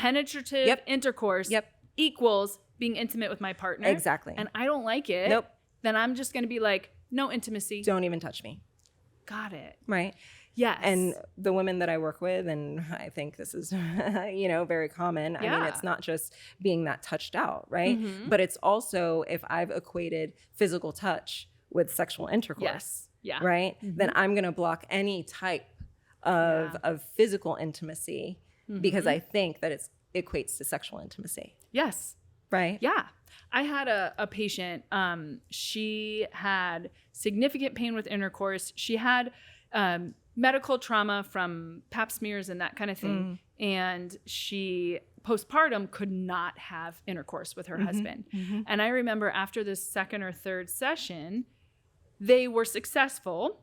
penetrative intercourse equals being intimate with my partner. Exactly. And I don't like it. Nope. Then I'm just going to be like, no intimacy. Don't even touch me. Got it. Right. Yes. And the women that I work with, and I think this is, very common. I mean, it's not just being that touched out, right? Mm-hmm. But it's also if I've equated physical touch with sexual intercourse, right? Mm-hmm. Then I'm going to block any type of physical intimacy because I think that it equates to sexual intimacy. Yes. Right? Yeah. I had a patient, she had significant pain with intercourse. She had medical trauma from pap smears and that kind of thing. And she postpartum could not have intercourse with her husband. Mm-hmm. And I remember after the second or third session, they were successful,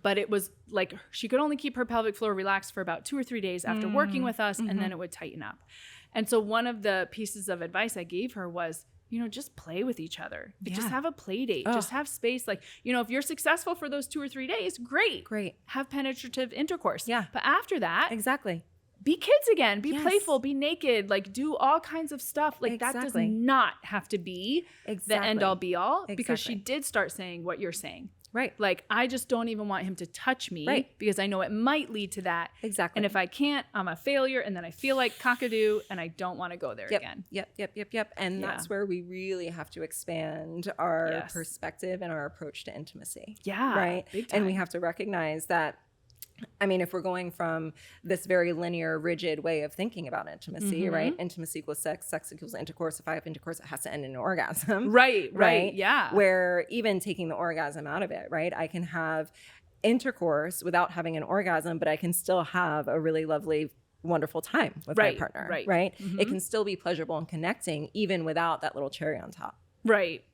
but it was like she could only keep her pelvic floor relaxed for about 2 or 3 days after working with us, and then it would tighten up. And so one of the pieces of advice I gave her was, just play with each other. Just have a play date. Just have space. Like, if you're successful for those 2 or 3 days, great. Have penetrative intercourse. Yeah. But after that, exactly. Be kids again. Be playful. Be naked. Like, do all kinds of stuff. Like, that does not have to be the end all be all. Because she did start saying what you're saying. Right. Like, I just don't even want him to touch me because I know it might lead to that. Exactly. And if I can't, I'm a failure. And then I feel like cockadoo and I don't want to go there again. Yep. And that's where we really have to expand our perspective and our approach to intimacy. Yeah. Right. Big time. And we have to recognize that, if we're going from this very linear, rigid way of thinking about intimacy, right? Intimacy equals sex, sex equals intercourse. If I have intercourse, it has to end in an orgasm. Right. Yeah. Where even taking the orgasm out of it, right? I can have intercourse without having an orgasm, but I can still have a really lovely, wonderful time with my partner. Right. Mm-hmm. It can still be pleasurable and connecting even without that little cherry on top. Right.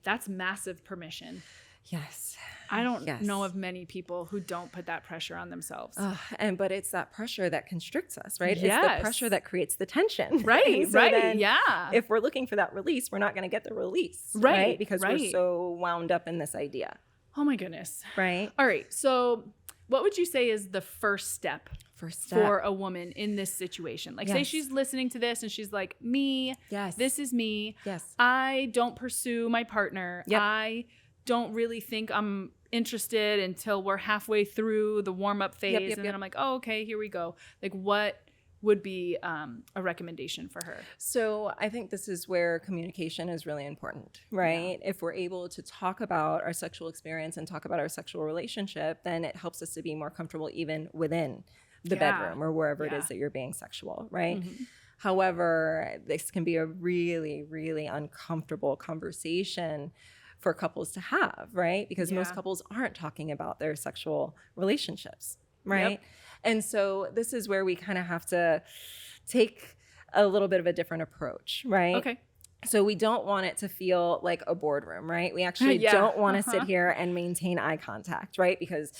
That's massive permission. Yes. I don't know of many people who don't put that pressure on themselves. But it's that pressure that constricts us, right? Yes. It's the pressure that creates the tension. Right. If we're looking for that release, we're not going to get the release. Right. Because we're so wound up in this idea. Oh my goodness. Right. All right. So what would you say is the first step for a woman in this situation? Like, say she's listening to this and she's like, me, this is me. Yes. I don't pursue my partner. Yep. I don't really think I'm interested until we're halfway through the warm-up phase. And then I'm like, oh, okay, here we go. Like, what would be a recommendation for her? So I think this is where communication is really important, right? Yeah. If we're able to talk about our sexual experience and talk about our sexual relationship, then it helps us to be more comfortable even within the bedroom or wherever it is that you're being sexual, right? Mm-hmm. However, this can be a really, really uncomfortable conversation for couples to have, right? Because most couples aren't talking about their sexual relationships, right? Yep. And so this is where we kind of have to take a little bit of a different approach, right? Okay. So we don't want it to feel like a boardroom, right? We actually don't want to sit here and maintain eye contact, right? Because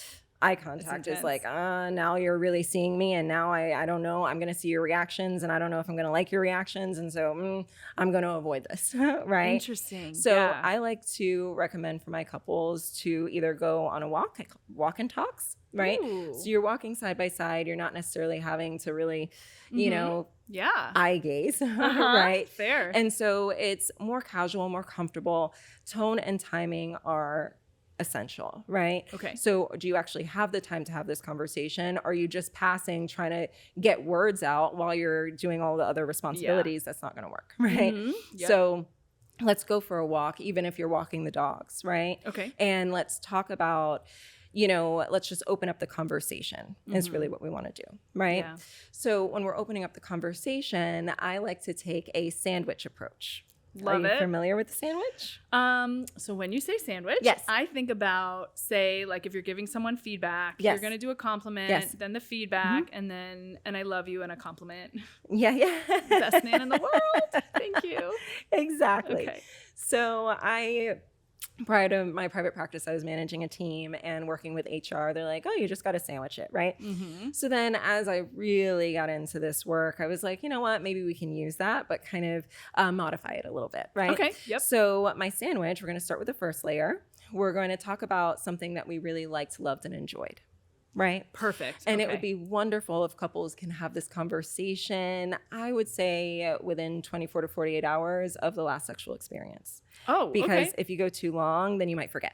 eye contact is like, now you're really seeing me, and now I don't know, I'm going to see your reactions, and I don't know if I'm going to like your reactions, and so I'm going to avoid this, right? Interesting. So I like to recommend for my couples to either go on a walk and talks, right? Ooh. So you're walking side by side, you're not necessarily having to really, eye gaze, right? Fair. And so it's more casual, more comfortable. Tone and timing are essential, right? Okay. So do you actually have the time to have this conversation? Or are you just passing, trying to get words out while you're doing all the other responsibilities? That's not going to work, right? Mm-hmm. Yep. So let's go for a walk, even if you're walking the dogs, right? Okay. And let's talk about, let's just open up the conversation is really what we want to do, right? Yeah. So when we're opening up the conversation, I like to take a sandwich approach. Love it. Are you familiar with the sandwich? So when you say sandwich, yes. I think about, say, like if you're giving someone feedback, you're going to do a compliment, then the feedback, and then, and I love you and a compliment. Yeah. Best man in the world. Thank you. Exactly. Okay. So prior to my private practice, I was managing a team and working with HR. They're like, oh, you just got to sandwich it, right? Mm-hmm. So then as I really got into this work, I was like, you know what, maybe we can use that, but kind of modify it a little bit, right? Okay, yep. So my sandwich, we're going to start with the first layer. We're going to talk about something that we really liked, loved, and enjoyed. right? Perfect. And it Okay. would be wonderful if couples can have this conversation, I would say within 24 to 48 hours of the last sexual experience. Oh, Because okay. if you go too long, then you might forget,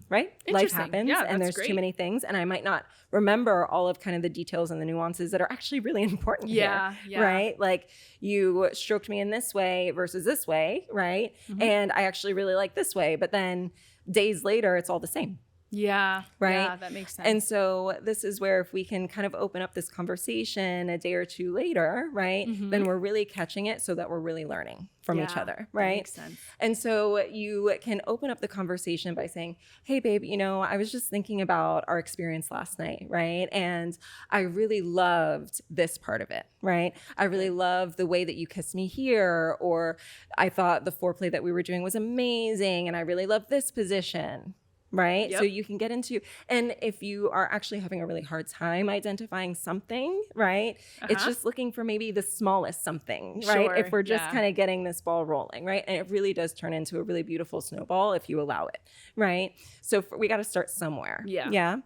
right? Life Interesting. happens Yeah, and that's there's too great. many things. And I might not remember all of kind of the details and the nuances that are actually really important Yeah, here, yeah. right? Like you stroked me in this way versus this way, right? Mhm. And I actually really like this way. But then days later, it's all the same. Yeah. Right? Yeah, that makes sense. And so this is where if we can kind of open up this conversation a day or two later, right, Mhm. then we're really catching it so that we're really learning from each Yeah, other, that right? makes sense. And so you can open up the conversation by saying, hey, babe, you know, I was just thinking about our experience last night, right? And I really loved this part of it, right? I really loved the way that you kissed me here, or I thought the foreplay that we were doing was amazing, and I really loved this position. Right. Yep. So you can get into, and if you are actually having a really hard time identifying something, right, it's just looking for maybe the smallest something, right? Sure, If we're just yeah. kind of getting this ball rolling, right? And it really does turn into a really beautiful snowball if you allow it, right? So we got to start somewhere. Yeah. Yeah.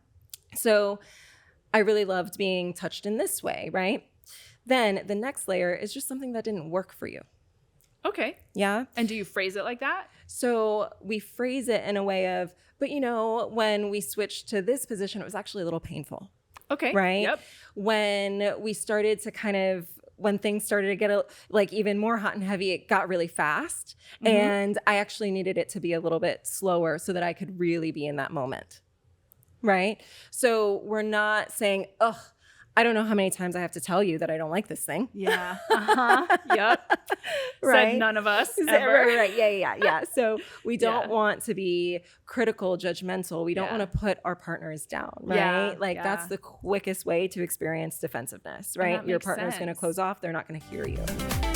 So I really loved being touched in this way, right? Then the next layer is just something that didn't work for you. Okay. Yeah. And do you phrase it like that? So we phrase it in a way of, but you know, when we switched to this position, it was actually a little painful, Okay. right? Yep. When we started to kind of, when things started to get like even more hot and heavy, it got really fast. Mhm. And I actually needed it to be a little bit slower so that I could really be in that moment, right? So we're not saying, ugh, I don't know how many times I have to tell you that I don't like this thing. Yeah. Yep. Right? Said none of us Is ever. that right? Yeah. So we don't Yeah. want to be critical, judgmental. We don't Yeah. want to put our partners down, right? Yeah, Like that's yeah. the quickest way to experience defensiveness, right? that Your makes partner's going to sense. close off. They're not going to hear you.